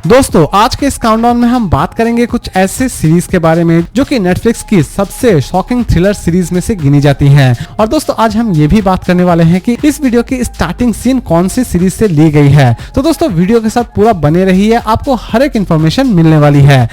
दोस्तों आज के इस काउंटडाउन में हम बात करेंगे कुछ ऐसे सीरीज के बारे में जो कि नेटफ्लिक्स की सबसे शॉकिंग थ्रिलर सीरीज में से गिनी जाती हैं। और दोस्तों आज हम ये भी बात करने वाले हैं कि इस वीडियो की स्टार्टिंग सीन कौन सी सीरीज से ली गई है। तो दोस्तों वीडियो के साथ पूरा बने रहिए, आपको हर एक इन्फॉर्मेशन मिलने वाली है।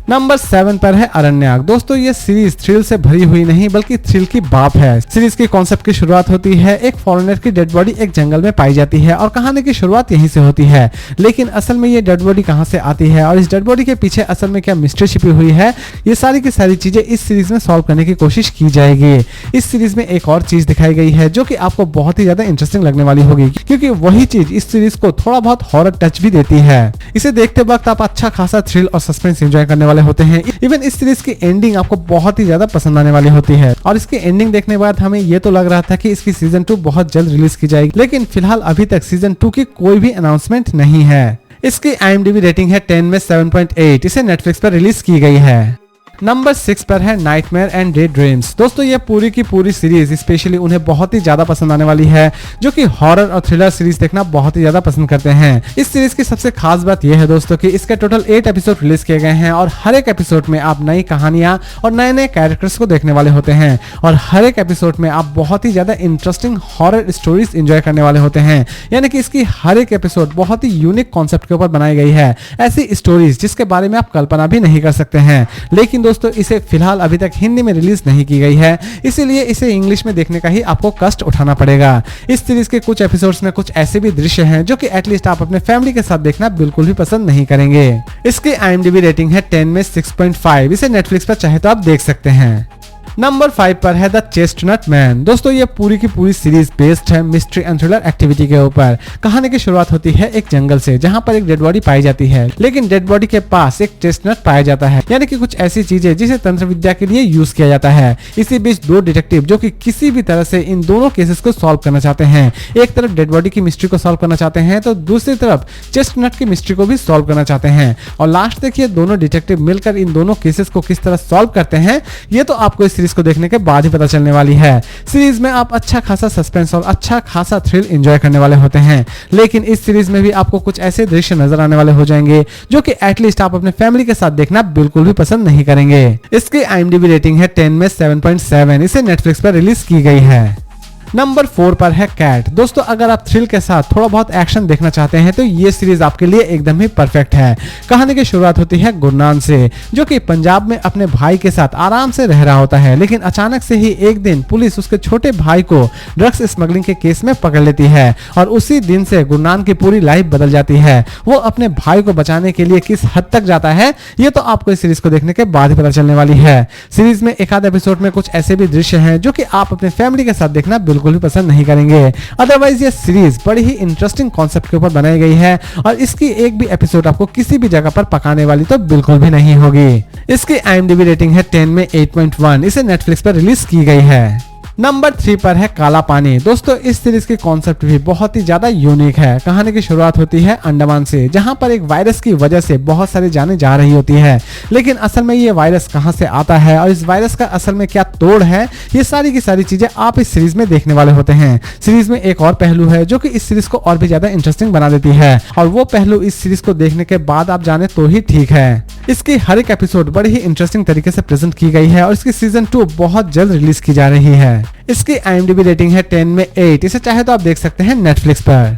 नंबर 7 पर है अरण्यक। दोस्तों ये सीरीज थ्रिल से भरी हुई नहीं बल्कि थ्रिल की बाप है। सीरीज के कॉन्सेप्ट की शुरुआत होती है एक फॉरेनर की डेड बॉडी एक जंगल में पाई जाती है और कहानी की शुरुआत यहीं से होती है। लेकिन असल में ये डेड बॉडी कहां से आती है और इस डेड बॉडी के पीछे असल में क्या मिस्ट्री छिपी हुई है, ये सारी की सारी चीजें इस सीरीज में सॉल्व करने की कोशिश की जाएगी। इस सीरीज में एक और चीज दिखाई गई है जो कि आपको बहुत ही ज्यादा इंटरेस्टिंग लगने वाली होगी, क्योंकि वही चीज इस सीरीज को थोड़ा बहुत हॉरर टच भी देती है। इसे देखते वक्त आप अच्छा खासा थ्रिल और सस्पेंस एंजॉय करने वाले होते हैं। इवन इस सीरीज की एंडिंग आपको बहुत ही ज्यादा पसंद आने वाली होती है और इसकी एंडिंग देखने के बाद हमें ये तो लग रहा था कि इसकी सीजन 2 बहुत जल्द रिलीज की जाएगी, लेकिन फिलहाल अभी तक सीजन 2 की कोई भी अनाउंसमेंट नहीं है। इसकी IMDb रेटिंग है 10 में 7.8। इसे नेटफ्लिक्स पर रिलीज की गई है। नंबर 6 पर है नाइटमेयर एंड डे ड्रीम्स। दोस्तों ये पूरी की पूरी सीरीज स्पेशली उन्हें बहुत ही ज्यादा पसंद आने वाली है जो कि हॉरर और थ्रिलर सीरीज देखना बहुत ही ज्यादा पसंद करते हैं। इस सीरीज की सबसे खास बात यह है दोस्तों कि इसके टोटल 8 एपिसोड रिलीज किए गए हैं और हर एक एपिसोड में आप नई कहानियां और नए नए कैरेक्टर्स को देखने वाले होते हैं और हर एक एपिसोड में आप बहुत ही ज्यादा इंटरेस्टिंग हॉरर स्टोरीज एंजॉय करने वाले होते हैं। यानी कि इसकी हर एक एपिसोड बहुत ही यूनिक कॉन्सेप्ट के ऊपर बनाई गई है, ऐसी स्टोरीज जिसके बारे में आप कल्पना भी नहीं कर सकते हैं। लेकिन दोस्तों इसे फिलहाल अभी तक हिंदी में रिलीज नहीं की गई है, इसीलिए इसे इंग्लिश में देखने का ही आपको कष्ट उठाना पड़ेगा। इस सीरीज के कुछ एपिसोड्स में कुछ ऐसे भी दृश्य हैं जो कि एटलीस्ट आप अपने फैमिली के साथ देखना बिल्कुल भी पसंद नहीं करेंगे। इसकी IMDb रेटिंग है 10 में 6.5। इसे नेटफ्लिक्स पर चाहे तो आप देख सकते हैं। नंबर 5 पर है द चेस्टनट मैन। दोस्तों ये पूरी की पूरी सीरीज बेस्ड है मिस्ट्री एंड थ्रिलर एक्टिविटी के ऊपर। कहानी की शुरुआत होती है एक जंगल से जहां पर एक डेड बॉडी पाई जाती है, लेकिन डेड बॉडी के पास एक चेस्टनट पाया जाता है, यानी कि कुछ ऐसी चीजें जिसे तंत्र विद्या के लिए यूज किया जाता है। इसी बीच दो डिटेक्टिव जो कि किसी भी तरह से इन दोनों केसेस को सॉल्व करना चाहते हैं। एक तरफ डेड बॉडी की मिस्ट्री को सॉल्व करना चाहते हैं तो दूसरी तरफ चेस्टनट की मिस्ट्री को भी सॉल्व करना चाहते हैं। और लास्ट तक ये दोनों डिटेक्टिव मिलकर इन दोनों केसेस को किस तरह सॉल्व करते हैं ये तो आपको इस सीरीज को देखने के बाद पता चलने वाली है। सीरीज में आप अच्छा खासा सस्पेंस और अच्छा खासा थ्रिल एंजॉय करने वाले होते हैं, लेकिन इस सीरीज में भी आपको कुछ ऐसे दृश्य नजर आने वाले हो जाएंगे जो कि एटलीस्ट आप अपने फैमिली के साथ देखना बिल्कुल भी पसंद नहीं करेंगे। इसकी IMDb रेटिंग है 10 में 7.7। इसे नेटफ्लिक्स पर रिलीज की गई है। नंबर 4 पर है कैट। दोस्तों अगर आप थ्रिल के साथ थोड़ा बहुत एक्शन देखना चाहते हैं तो ये सीरीज आपके लिए एकदम ही परफेक्ट है। कहानी की शुरुआत होती है गुरनान से जो कि पंजाब में अपने भाई के साथ आराम से रह रहा होता है, लेकिन अचानक से ही एक दिन पुलिस उसके छोटे भाई को ड्रग्स स्मगलिंग के केस में पकड़ लेती है और उसी दिन से गुरनान की पूरी लाइफ बदल जाती है। वो अपने भाई को बचाने के लिए किस हद तक जाता है ये तो आपको इस सीरीज को देखने के बाद ही पता चलने वाली है। सीरीज में एक आध एपिसोड में कुछ ऐसे भी दृश्य हैं जो कि आप अपने फैमिली के साथ देखना बिल्कुल भी पसंद नहीं करेंगे। अदरवाइज ये सीरीज बड़ी ही इंटरेस्टिंग कॉन्सेप्ट के ऊपर बनाई गई है और इसकी एक भी एपिसोड आपको किसी भी जगह पर पकाने वाली तो बिल्कुल भी नहीं होगी। इसकी IMDb रेटिंग है 10 में 8.1। इसे नेटफ्लिक्स पर रिलीज की गई है। नंबर 3 पर है काला पानी। दोस्तों इस सीरीज के कॉन्सेप्ट भी बहुत ही ज्यादा यूनिक है। कहानी की शुरुआत होती है अंडमान से जहां पर एक वायरस की वजह से बहुत सारी जानें जा रही होती है, लेकिन असल में ये वायरस कहां से आता है और इस वायरस का असल में क्या तोड़ है ये सारी की सारी चीजें आप इस सीरीज में देखने वाले होते हैं। सीरीज में एक और पहलू है जो कि इस सीरीज को और भी ज्यादा इंटरेस्टिंग बना देती है और वो पहलू इस सीरीज को देखने के बाद आप जाने तो ही ठीक है। इसकी हर एक एपिसोड बड़ी ही इंटरेस्टिंग तरीके से प्रेजेंट की गई है और इसकी सीजन 2 बहुत जल्द रिलीज की जा रही है। इसकी IMDb रेटिंग है 10 में 8। इसे चाहे तो आप देख सकते हैं नेटफ्लिक्स पर।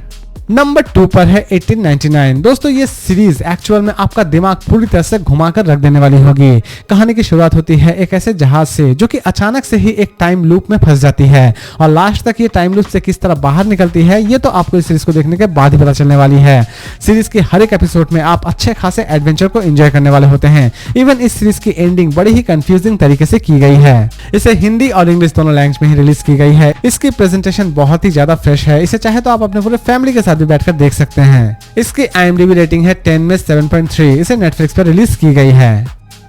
नंबर 2 पर है 1899। दोस्तों ये सीरीज एक्चुअल में आपका दिमाग पूरी तरह से घुमाकर रख देने वाली होगी। कहानी की शुरुआत होती है एक ऐसे जहाज से जो कि अचानक से ही एक टाइम लूप में फंस जाती है और लास्ट तक ये टाइम लूप से किस तरह बाहर निकलती है ये तो आपको इस सीरीज को देखने के बाद ही पता चलने वाली है। सीरीज के हर एक एपिसोड में आप अच्छे खासे एडवेंचर को एंजॉय करने वाले होते हैं। इवन इस सीरीज की एंडिंग बड़ी ही कंफ्यूजिंग तरीके से की गई है। इसे हिंदी और इंग्लिश दोनों लैंग्वेज में ही रिलीज की गई है। इसकी प्रेजेंटेशन बहुत ही ज्यादा फ्रेश है। इसे चाहे तो आप अपने पूरे फैमिली के साथ भी बैठकर देख सकते हैं। इसकी IMDb रेटिंग है 10 में 7.3। इसे नेटफ्लिक्स पर रिलीज की गई है।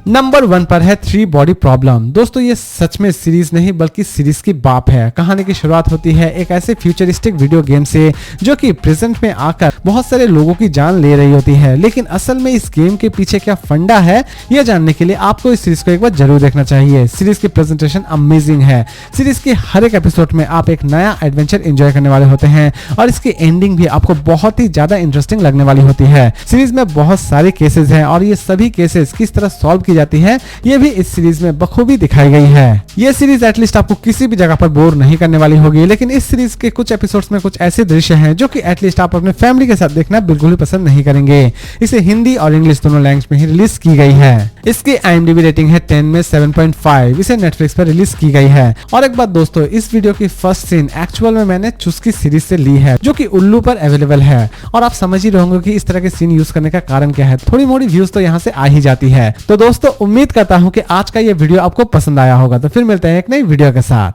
नंबर 1 पर है 3 बॉडी प्रॉब्लम। दोस्तों ये सच में सीरीज नहीं बल्कि सीरीज की बाप है। कहानी की शुरुआत होती है एक ऐसे फ्यूचरिस्टिक वीडियो गेम से जो कि प्रेजेंट में आकर बहुत सारे लोगों की जान ले रही होती है, लेकिन असल में इस गेम के पीछे क्या फंडा है यह जानने के लिए आपको इस सीरीज को एक बार जरूर देखना चाहिए। सीरीज की प्रेजेंटेशन अमेजिंग है। सीरीज के हर एक एपिसोड में आप एक नया एडवेंचर एंजॉय करने वाले होते हैं और इसकी एंडिंग भी आपको बहुत ही ज्यादा इंटरेस्टिंग लगने वाली होती है। सीरीज में बहुत सारे केसेस हैं और ये सभी केसेस किस तरह सॉल्व की जाती है ये भी इस सीरीज में बखूबी दिखाई गई है। ये सीरीज एटलीस्ट आपको किसी भी जगह पर बोर नहीं करने वाली होगी, लेकिन इस सीरीज के कुछ एपिसोड्स में कुछ ऐसे दृश्य हैं जो कि एटलीस्ट आप अपने फैमिली के साथ देखना बिल्कुल भी पसंद नहीं करेंगे। इसे हिंदी और इंग्लिश दोनों लैंग्वेज में ही रिलीज की गई है। इसकी IMDb रेटिंग है 10 में 7.5। इसे नेटफ्लिक्स पर रिलीज की गई है। और एक बात दोस्तों, इस वीडियो की फर्स्ट सीन एक्चुअल में मैंने चुस्की सीरीज से ली है जो कि उल्लू पर अवेलेबल है। और आप समझ ही रहे होंगे कि इस तरह के सीन यूज करने का कारण क्या है। थोड़ी मोड़ी व्यूज तो यहाँ से आ ही जाती है। तो दोस्तों उम्मीद करता हूँ कि आज का ये वीडियो आपको पसंद आया होगा। तो फिर मिलते हैं एक नई वीडियो के साथ।